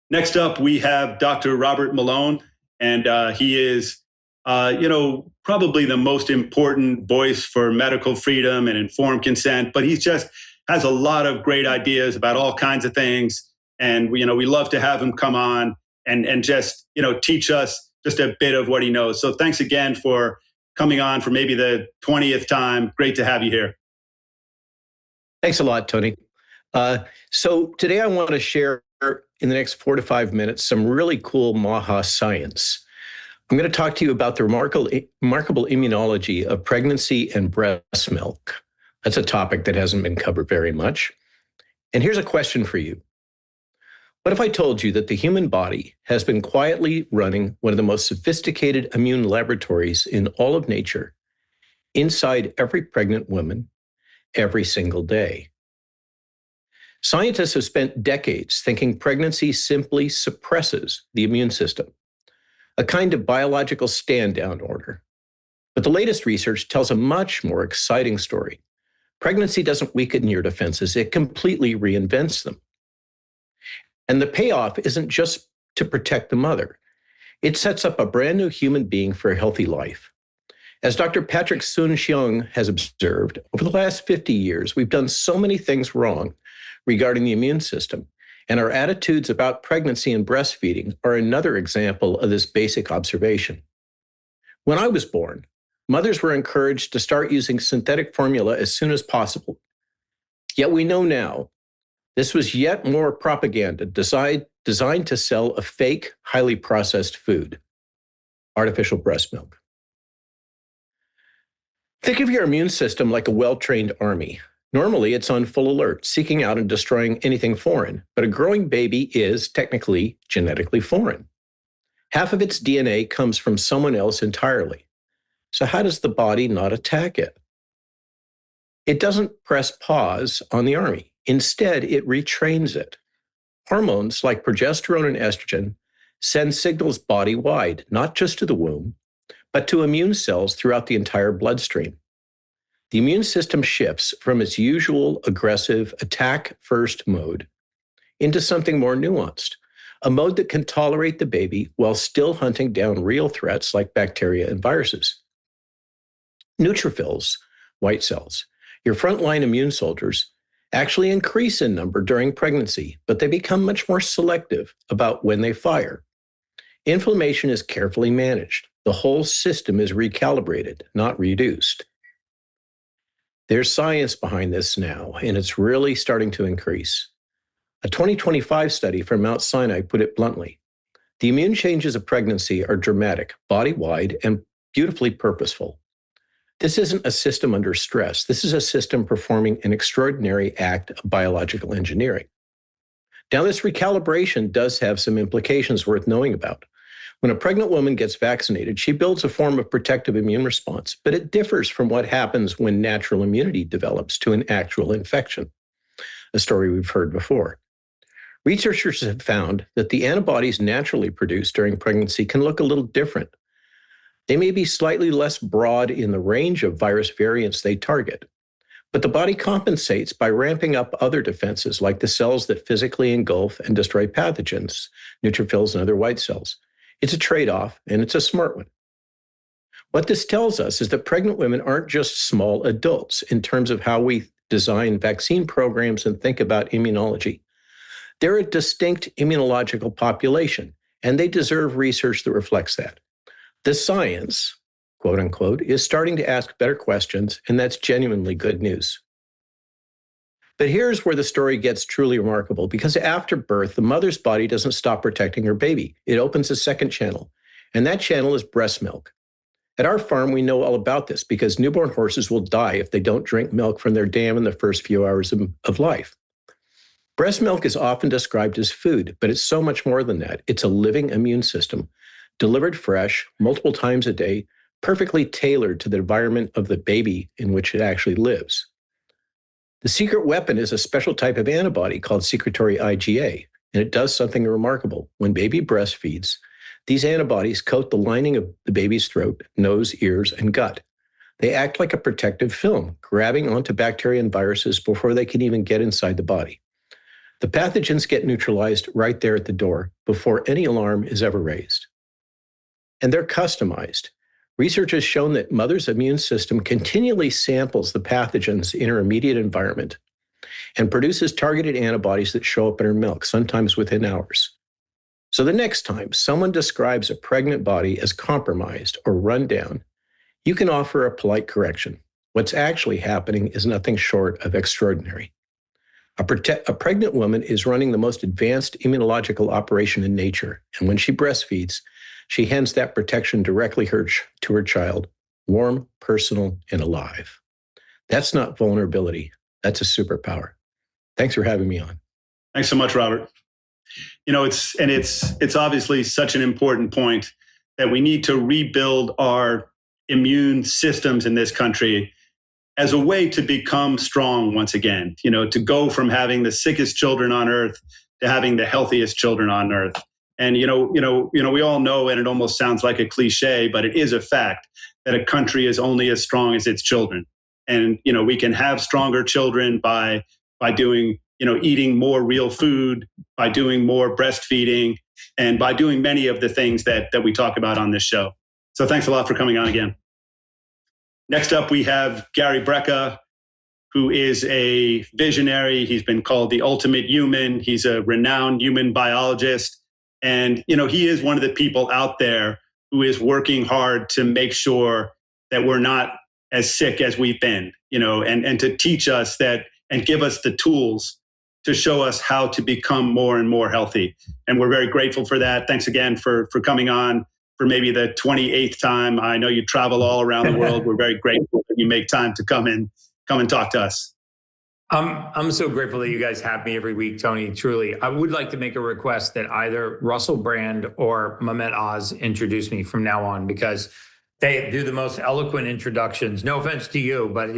Next up, we have Dr. Robert Malone, and he is, probably the most important voice for medical freedom and informed consent, but he's just has a lot of great ideas about all kinds of things. And, we love to have him come on and just, teach us just a bit of what he knows. So thanks again for coming on for maybe the 20th time. Great to have you here. Thanks a lot, Tony. So today I want to share in the next 4 to 5 minutes some really cool MAHA science. I'm going to talk to you about the remarkable immunology of pregnancy and breast milk. That's a topic that hasn't been covered very much. And here's a question for you. What if I told you that the human body has been quietly running one of the most sophisticated immune laboratories in all of nature inside every pregnant woman every single day? Scientists have spent decades thinking pregnancy simply suppresses the immune system, a kind of biological stand-down order. But the latest research tells a much more exciting story. Pregnancy doesn't weaken your defenses, it completely reinvents them. And the payoff isn't just to protect the mother. It sets up a brand new human being for a healthy life. As Dr. Patrick Soon-Shiong has observed, over the last 50 years, we've done so many things wrong regarding the immune system, and our attitudes about pregnancy and breastfeeding are another example of this basic observation. When I was born, mothers were encouraged to start using synthetic formula as soon as possible. Yet we know now this was yet more propaganda designed to sell a fake, highly processed food, artificial breast milk. Think of your immune system like a well-trained army. Normally, it's on full alert, seeking out and destroying anything foreign, but a growing baby is technically genetically foreign. Half of its DNA comes from someone else entirely. So how does the body not attack it? It doesn't press pause on the army. Instead, it retrains it. Hormones like progesterone and estrogen send signals body-wide, not just to the womb, but to immune cells throughout the entire bloodstream. The immune system shifts from its usual aggressive attack-first mode into something more nuanced, a mode that can tolerate the baby while still hunting down real threats like bacteria and viruses. Neutrophils, white cells, your frontline immune soldiers, actually increase in number during pregnancy, but they become much more selective about when they fire. Inflammation is carefully managed. The whole system is recalibrated, not reduced. There's science behind this now, and it's really starting to increase. A 2025 study from Mount Sinai put it bluntly. The immune changes of pregnancy are dramatic, body-wide, and beautifully purposeful. This isn't a system under stress. This is a system performing an extraordinary act of biological engineering. Now, this recalibration does have some implications worth knowing about. When a pregnant woman gets vaccinated, she builds a form of protective immune response, but it differs from what happens when natural immunity develops to an actual infection, a story we've heard before. Researchers have found that the antibodies naturally produced during pregnancy can look a little different. They may be slightly less broad in the range of virus variants they target, but the body compensates by ramping up other defenses like the cells that physically engulf and destroy pathogens, neutrophils and other white cells. It's a trade-off, and it's a smart one. What this tells us is that pregnant women aren't just small adults in terms of how we design vaccine programs and think about immunology. They're a distinct immunological population, and they deserve research that reflects that. The science, quote unquote, is starting to ask better questions, and that's genuinely good news. But here's where the story gets truly remarkable, because after birth, the mother's body doesn't stop protecting her baby. It opens a second channel, and that channel is breast milk. At our farm, we know all about this because newborn horses will die if they don't drink milk from their dam in the first few hours of life. Breast milk is often described as food, but it's so much more than that. It's a living immune system, delivered fresh, multiple times a day, perfectly tailored to the environment of the baby in which it actually lives. The secret weapon is a special type of antibody called secretory IgA, and it does something remarkable. When baby breastfeeds, these antibodies coat the lining of the baby's throat, nose, ears, and gut. They act like a protective film, grabbing onto bacteria and viruses before they can even get inside the body. The pathogens get neutralized right there at the door before any alarm is ever raised. And they're customized. Research has shown that mother's immune system continually samples the pathogens in her immediate environment and produces targeted antibodies that show up in her milk, sometimes within hours. So the next time someone describes a pregnant body as compromised or run down, you can offer a polite correction. What's actually happening is nothing short of extraordinary. A pregnant woman is running the most advanced immunological operation in nature, and when she breastfeeds, she hands that protection directly to her child, warm, personal, and alive. That's not vulnerability. That's a superpower. Thanks for having me on. Thanks so much, Robert. You know, it's obviously such an important point that we need to rebuild our immune systems in this country as a way to become strong once again, you know, to go from having the sickest children on earth to having the healthiest children on earth. And, we all know, and it almost sounds like a cliche, but it is a fact that a country is only as strong as its children. And, we can have stronger children by doing, eating more real food, by doing more breastfeeding, and by doing many of the things that we talk about on this show. So thanks a lot for coming on again. Next up, we have Gary Brecka, who is a visionary. He's been called the ultimate human. He's a renowned human biologist. And, he is one of the people out there who is working hard to make sure that we're not as sick as we've been, and to teach us that and give us the tools to show us how to become more and more healthy. And we're very grateful for that. Thanks again for coming on for maybe the 28th time. I know you travel all around the world. We're very grateful that you make time to come and talk to us. I'm so grateful that you guys have me every week, Tony. Truly, I would like to make a request that either Russel Brand or Mehmet Oz introduce me from now on, because They do the most eloquent introductions. No offense to you, but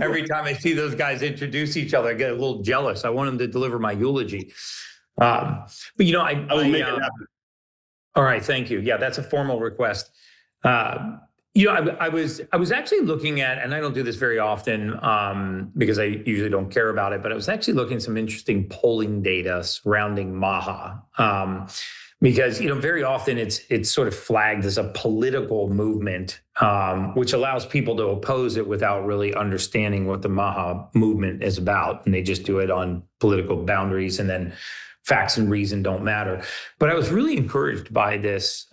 every time I see those guys introduce each other, I get a little jealous. I want them to deliver my eulogy. But I will make it happen. All right, thank you. Yeah, that's a formal request. I was actually looking at, and I don't do this very often because I usually don't care about it, but I was actually looking at some interesting polling data surrounding MAHA. Because very often it's sort of flagged as a political movement, which allows people to oppose it without really understanding what the MAHA movement is about, and they just do it on political boundaries, and then facts and reason don't matter. But I was really encouraged by this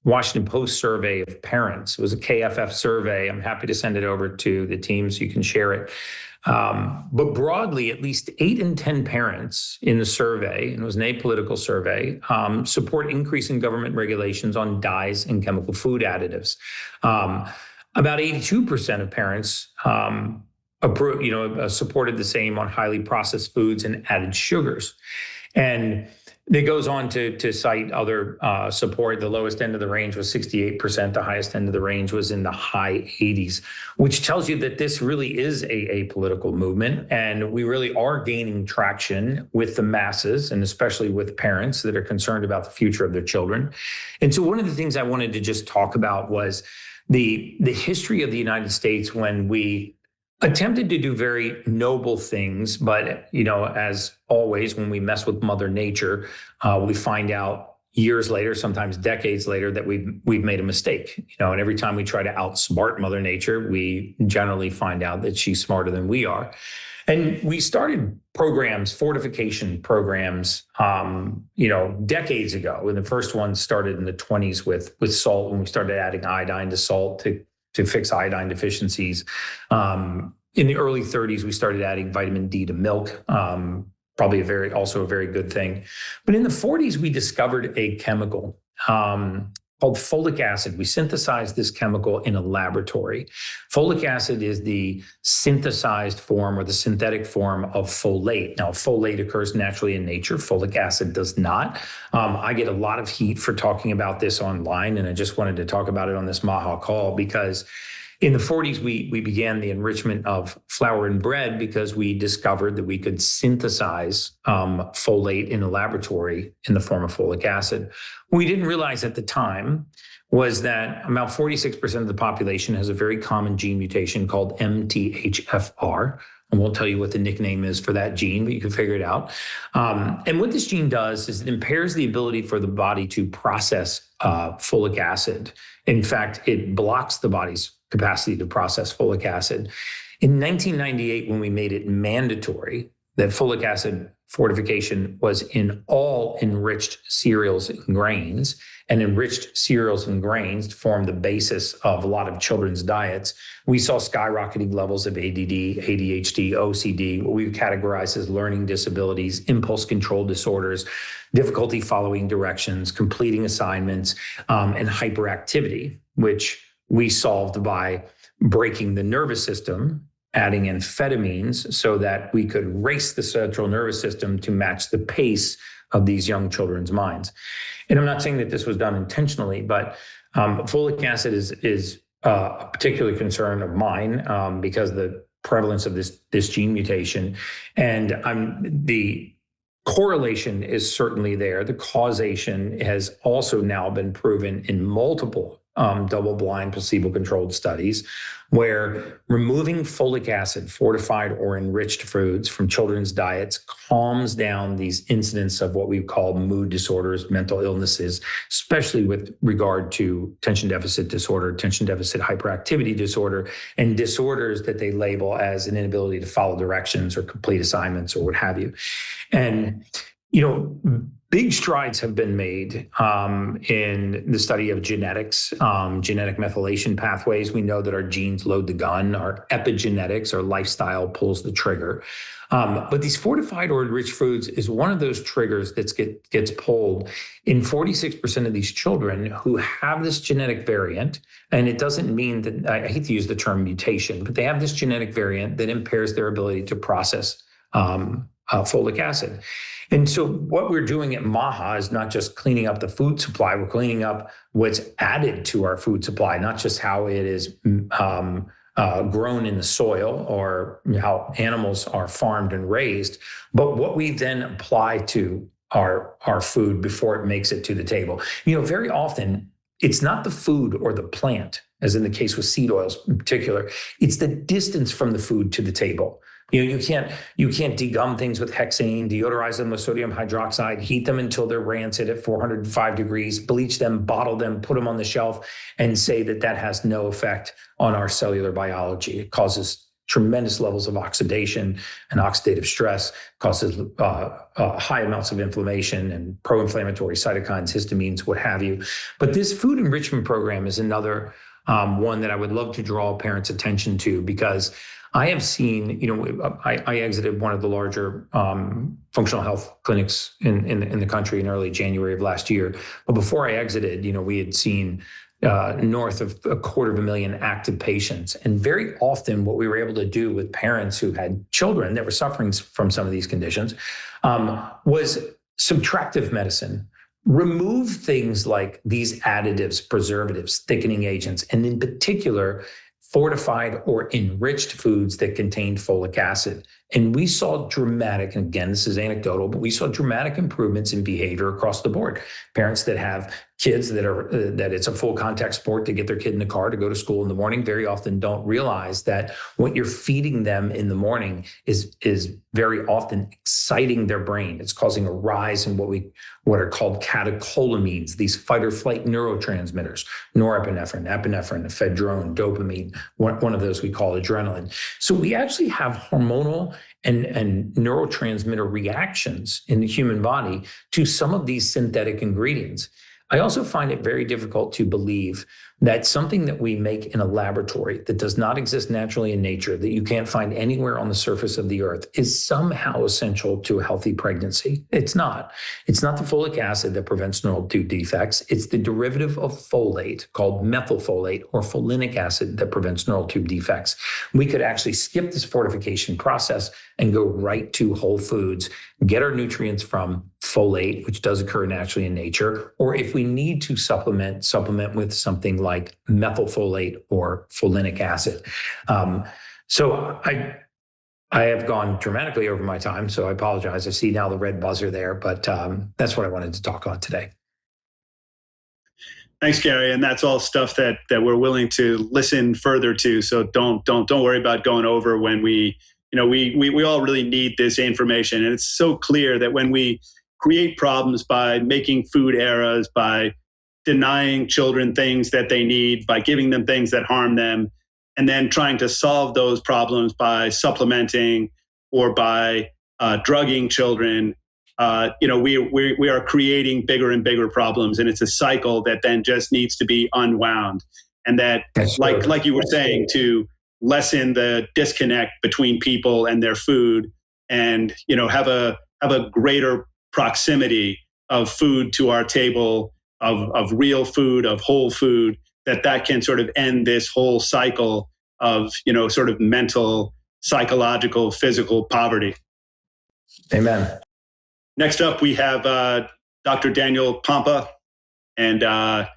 Washington Post survey of parents. It was a KFF survey. I'm happy to send it over to the team so you can share it. But broadly, at least 8 in 10 parents in the survey, and it was an apolitical survey, support increasing government regulations on dyes and chemical food additives. About 82% of parents supported the same on highly processed foods and added sugars. And it goes on to cite other support. The lowest end of the range was 68%. The highest end of the range was in the high 80s, which tells you that this really is a political movement. And we really are gaining traction with the masses, and especially with parents that are concerned about the future of their children. And so one of the things I wanted to just talk about was the history of the United States when we attempted to do very noble things, but as always, when we mess with Mother Nature, we find out years later, sometimes decades later, that we've made a mistake. And every time we try to outsmart Mother Nature, we generally find out that she's smarter than we are. And we started programs, fortification programs, decades ago. And the first one started in the 1920s with salt, when we started adding iodine to salt to fix iodine deficiencies. In the early 1930s, we started adding vitamin D to milk, probably also a very good thing. But in the 1940s, we discovered a chemical called folic acid. We synthesized this chemical in a laboratory. Folic acid is the synthesized form or the synthetic form of folate. Now, folate occurs naturally in nature. Folic acid does not. I get a lot of heat for talking about this online, and I just wanted to talk about it on this MAHA call because in the 1940s, we began the enrichment of flour and bread because we discovered that we could synthesize folate in a laboratory in the form of folic acid. What we didn't realize at the time was that about 46% of the population has a very common gene mutation called MTHFR. I won't tell you what the nickname is for that gene, but you can figure it out. And what this gene does is it impairs the ability for the body to process folic acid. In fact, it blocks the body's capacity to process folic acid. In 1998, when we made it mandatory that folic acid fortification was in all enriched cereals and grains, and enriched cereals and grains form the basis of a lot of children's diets, we saw skyrocketing levels of ADD, ADHD, OCD, what we categorize as learning disabilities, impulse control disorders, difficulty following directions, completing assignments, and hyperactivity, which we solved by breaking the nervous system, adding amphetamines so that we could race the central nervous system to match the pace of these young children's minds. And I'm not saying that this was done intentionally, but folic acid is a particular concern of mine because of the prevalence of this gene mutation. And the correlation is certainly there. The causation has also now been proven in multiple double-blind, placebo-controlled studies where removing folic acid, fortified or enriched foods from children's diets calms down these incidents of what we call mood disorders, mental illnesses, especially with regard to attention deficit disorder, attention deficit hyperactivity disorder, and disorders that they label as an inability to follow directions or complete assignments or what have you. And, big strides have been made in the study of genetics, genetic methylation pathways. We know that our genes load the gun, our epigenetics, our lifestyle pulls the trigger. But these fortified or enriched foods is one of those triggers that gets pulled in 46% of these children who have this genetic variant. And it doesn't mean that, I hate to use the term mutation, but they have this genetic variant that impairs their ability to process folic acid. And so what we're doing at MAHA is not just cleaning up the food supply, we're cleaning up what's added to our food supply, not just how it is grown in the soil or how animals are farmed and raised, but what we then apply to our food before it makes it to the table. Very often it's not the food or the plant, as in the case with seed oils in particular, it's the distance from the food to the table. You can't degum things with hexane, deodorize them with sodium hydroxide, heat them until they're rancid at 405 degrees, bleach them, bottle them, put them on the shelf, and say that has no effect on our cellular biology. It causes tremendous levels of oxidation and oxidative stress, causes high amounts of inflammation and pro-inflammatory cytokines, histamines, what have you. But this food enrichment program is another one that I would love to draw parents' attention to, because I have seen, I exited one of the larger functional health clinics in the country in early January of last year. But before I exited, we had seen north of 250,000 active patients. And very often what we were able to do with parents who had children that were suffering from some of these conditions was subtractive medicine. Remove things like these additives, preservatives, thickening agents, and in particular, fortified or enriched foods that contained folic acid. And we saw dramatic, and again, this is anecdotal, but we saw dramatic improvements in behavior across the board. Parents that have kids that it's a full contact sport to get their kid in the car to go to school in the morning very often don't realize that what you're feeding them in the morning is very often exciting their brain. It's causing a rise in what are called catecholamines, these fight or flight neurotransmitters, norepinephrine, epinephrine, ephedrine, dopamine, one of those we call adrenaline. So we actually have hormonal and neurotransmitter reactions in the human body to some of these synthetic ingredients. I also find it very difficult to believe that something that we make in a laboratory that does not exist naturally in nature, that you can't find anywhere on the surface of the earth, is somehow essential to a healthy pregnancy. It's not. It's not the folic acid that prevents neural tube defects. It's the derivative of folate called methyl-folate or folinic acid that prevents neural tube defects. We could actually skip this fortification process and go right to whole foods, get our nutrients from folate, which does occur naturally in nature, or if we need to supplement with something like methyl-folate or folinic acid. So I have gone dramatically over my time, so I apologize. I see now the red buzzer there, but that's what I wanted to talk about today. Thanks, Gary. And that's all stuff that we're willing to listen further to. So don't worry about going over when we all really need this information. And it's so clear that when we create problems by making food errors, by denying children things that they need, by giving them things that harm them, and then trying to solve those problems by supplementing or by drugging children, we are creating bigger and bigger problems, and it's a cycle that then just needs to be unwound. And that, like you were saying, to lessen the disconnect between people and their food, and have a greater proximity of food to our table, of real food, of whole food, that can sort of end this whole cycle of sort of mental, psychological, physical poverty. Amen. Next up, we have Dr. Daniel Pompa, and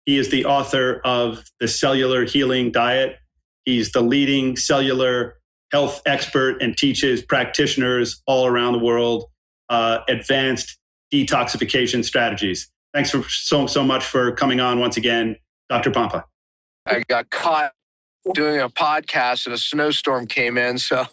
he is the author of The Cellular Healing Diet. He's the leading cellular health expert and teaches practitioners all around the world advanced detoxification strategies. Thanks for so much for coming on once again, Dr. Pompa. I got caught doing a podcast and a snowstorm came in, so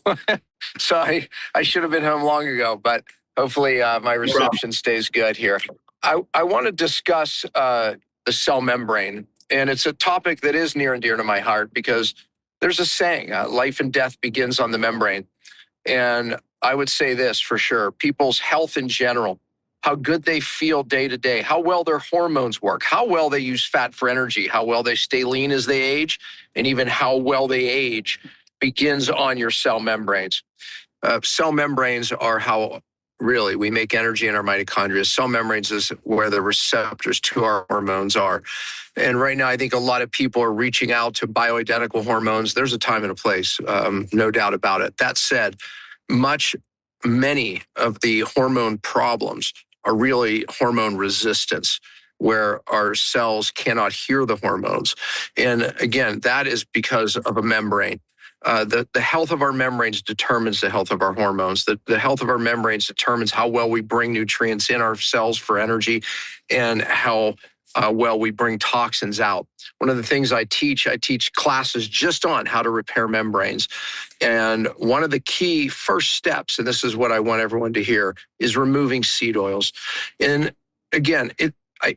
I should have been home long ago, but hopefully my reception stays good here. I want to discuss the cell membrane, and it's a topic that is near and dear to my heart because there's a saying, life and death begins on the membrane. And I would say this for sure, people's health in general, how good they feel day to day, how well their hormones work, how well they use fat for energy, how well they stay lean as they age, and even how well they age begins on your cell membranes. Cell membranes are how really we make energy in our mitochondria. Cell membranes is where the receptors to our hormones are. And right now, I think a lot of people are reaching out to bioidentical hormones. There's a time and a place, no doubt about it. That said, much many of the hormone problems are really hormone resistance, where our cells cannot hear the hormones. And again, that is because of a membrane. The health of our membranes determines the health of our hormones. The health of our membranes determines how well we bring nutrients in our cells for energy and how well we bring toxins out. One of the things I teach classes just on how to repair membranes. And one of the key first steps, and this is what I want everyone to hear, is removing seed oils. And again,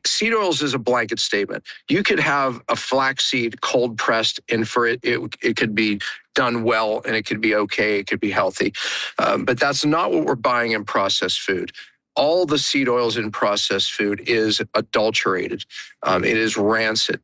seed oils is a blanket statement. You could have a flaxseed cold pressed, and for it could be done well, and it could be okay, it could be healthy. But that's not what we're buying in processed food. All the seed oils in processed food is adulterated. It is rancid.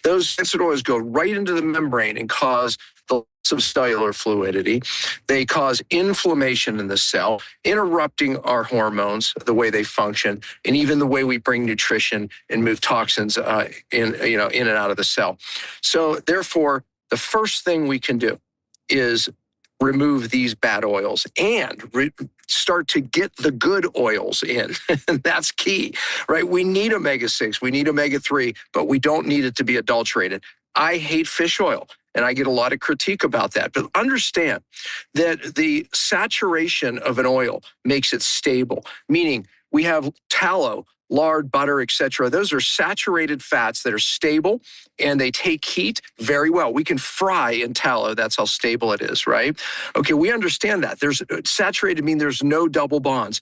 Those rancid oils go right into the membrane and cause the loss of cellular fluidity. They cause inflammation in the cell, interrupting our hormones, the way they function, and even the way we bring nutrition and move toxins in and out of the cell. So therefore, the first thing we can do is remove these bad oils and start to get the good oils in. And that's key, right? We need omega-6, we need omega-3, but we don't need it to be adulterated. I hate fish oil, and I get a lot of critique about that. But understand that the saturation of an oil makes it stable, meaning we have tallow, lard, butter, etc. Those are saturated fats that are stable, and they take heat very well. We can fry in tallow. That's how stable it is, right? Okay, we understand that. There's saturated mean there's no double bonds.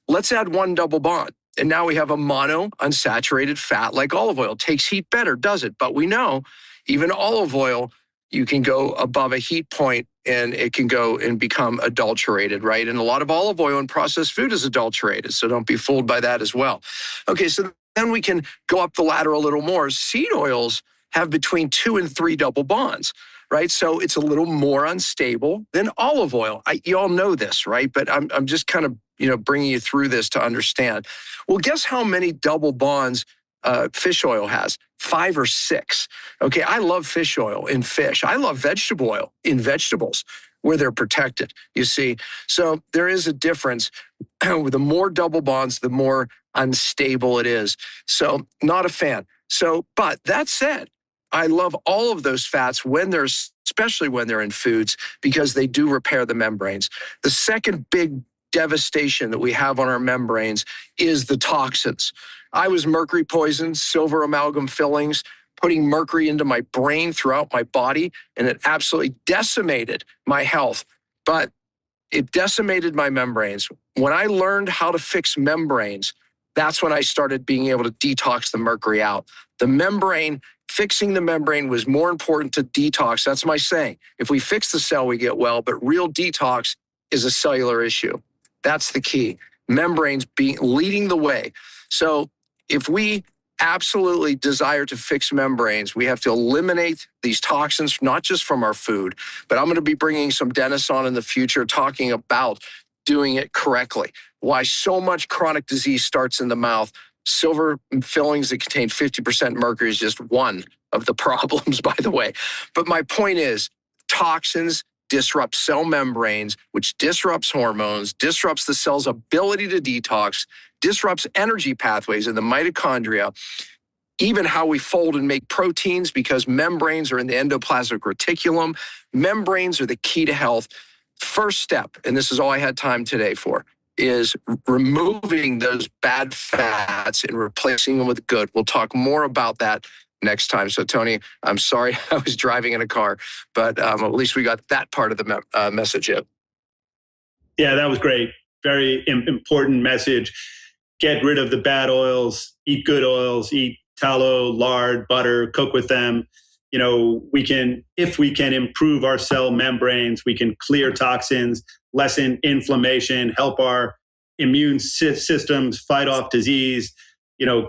Let's add one double bond. And now we have a mono unsaturated fat like olive oil. Takes heat better, does it? But we know even olive oil, you can go above a heat point and it can go and become adulterated, right? And a lot of olive oil in processed food is adulterated, so don't be fooled by that as well. Okay, so then we can go up the ladder a little more. Seed oils have between 2 and 3 double bonds, right? So it's a little more unstable than olive oil. You all know this, right? But I'm just kind of bringing you through this to understand. Well, guess how many double bonds fish oil has? 5 or 6. Okay, I love fish oil in fish. I love vegetable oil in vegetables where they're protected, you see. So there is a difference. With the more double bonds, the more unstable it is. So not a fan. So, but that said, I love all of those fats especially when they're in foods, because they do repair the membranes. The second big devastation that we have on our membranes is the toxins. I was mercury poisoned, silver amalgam fillings, putting mercury into my brain throughout my body, and it absolutely decimated my health. But it decimated my membranes. When I learned how to fix membranes, that's when I started being able to detox the mercury out. Fixing the membrane was more important to detox. That's my saying. If we fix the cell, we get well, but real detox is a cellular issue. That's the key. Membranes leading the way. So if we absolutely desire to fix membranes, we have to eliminate these toxins, not just from our food, but I'm going to be bringing some dentists on in the future talking about doing it correctly. Why so much chronic disease starts in the mouth. Silver fillings that contain 50% mercury is just one of the problems, by the way. But my point is, toxins disrupt cell membranes, which disrupts hormones, disrupts the cell's ability to detox, disrupts energy pathways in the mitochondria, even how we fold and make proteins, because membranes are in the endoplasmic reticulum. Membranes are the key to health. First step, and this is all I had time today for, is removing those bad fats and replacing them with good. We'll talk more about that next time. So, Tony, I'm sorry I was driving in a car, but at least we got that part of the message in. Yeah, that was great. Very important message. Get rid of the bad oils, eat good oils, eat tallow, lard, butter, cook with them. If we can improve our cell membranes, we can clear toxins, lessen inflammation, help our immune systems fight off disease,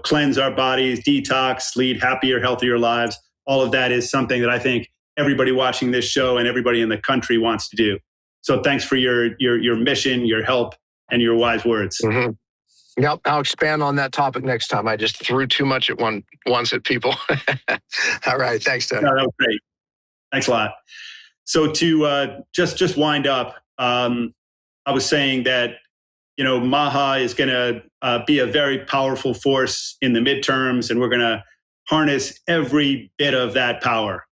cleanse our bodies, detox, lead happier, healthier lives. All of that is something that I think everybody watching this show and everybody in the country wants to do. So thanks for your mission, your help, and your wise words. Mm-hmm. Yep, I'll expand on that topic next time. I just threw too much at once at people. All right, thanks, Tony. No, that was great. Thanks a lot. So to just wind up, I was saying that, MAHA is going to be a very powerful force in the midterms, and we're going to harness every bit of that power.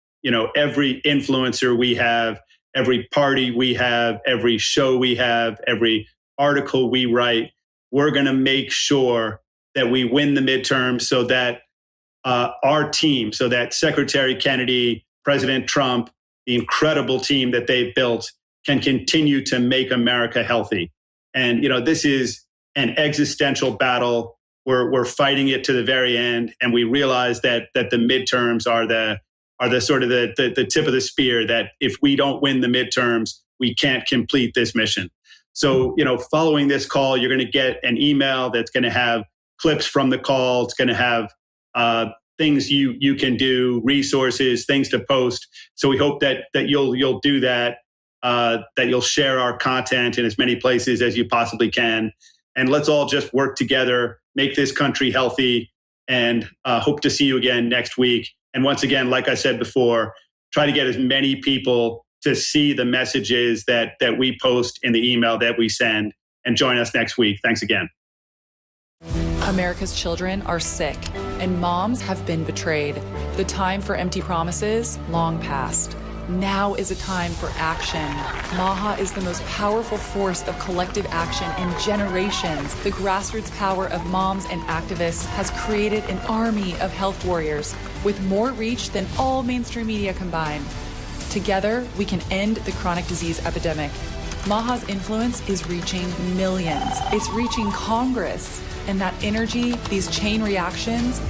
Every influencer we have, every party we have, every show we have, every article we write, we're going to make sure that we win the midterms so that our team, so that Secretary Kennedy, President Trump, the incredible team that they've built can continue to make America healthy. And, this is an existential battle. We're fighting it to the very end. And we realize that the midterms are the sort of the tip of the spear, that if we don't win the midterms, we can't complete this mission. So, following this call, you're going to get an email that's going to have clips from the call. It's going to have things you can do, resources, things to post. So we hope that you'll do that, that you'll share our content in as many places as you possibly can. And let's all just work together, make this country healthy, and hope to see you again next week. And once again, like I said before, try to get as many people to see the messages that we post in the email that we send, and join us next week. Thanks again. America's children are sick, and moms have been betrayed. The time for empty promises, long past. Now is a time for action. MAHA is the most powerful force of collective action in generations. The grassroots power of moms and activists has created an army of health warriors with more reach than all mainstream media combined. Together, we can end the chronic disease epidemic. MAHA's influence is reaching millions. It's reaching Congress. And that energy, these chain reactions,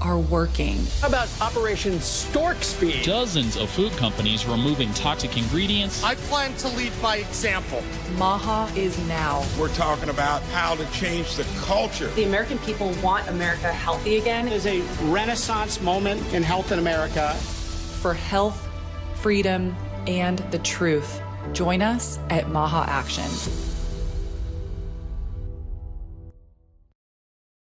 are working. How about Operation Stork Speed? Dozens of food companies removing toxic ingredients. I plan to lead by example. MAHA is now. We're talking about how to change the culture. The American people want America healthy again. It is a renaissance moment in health in America. For health, freedom, and the truth. Join us at MAHA Action.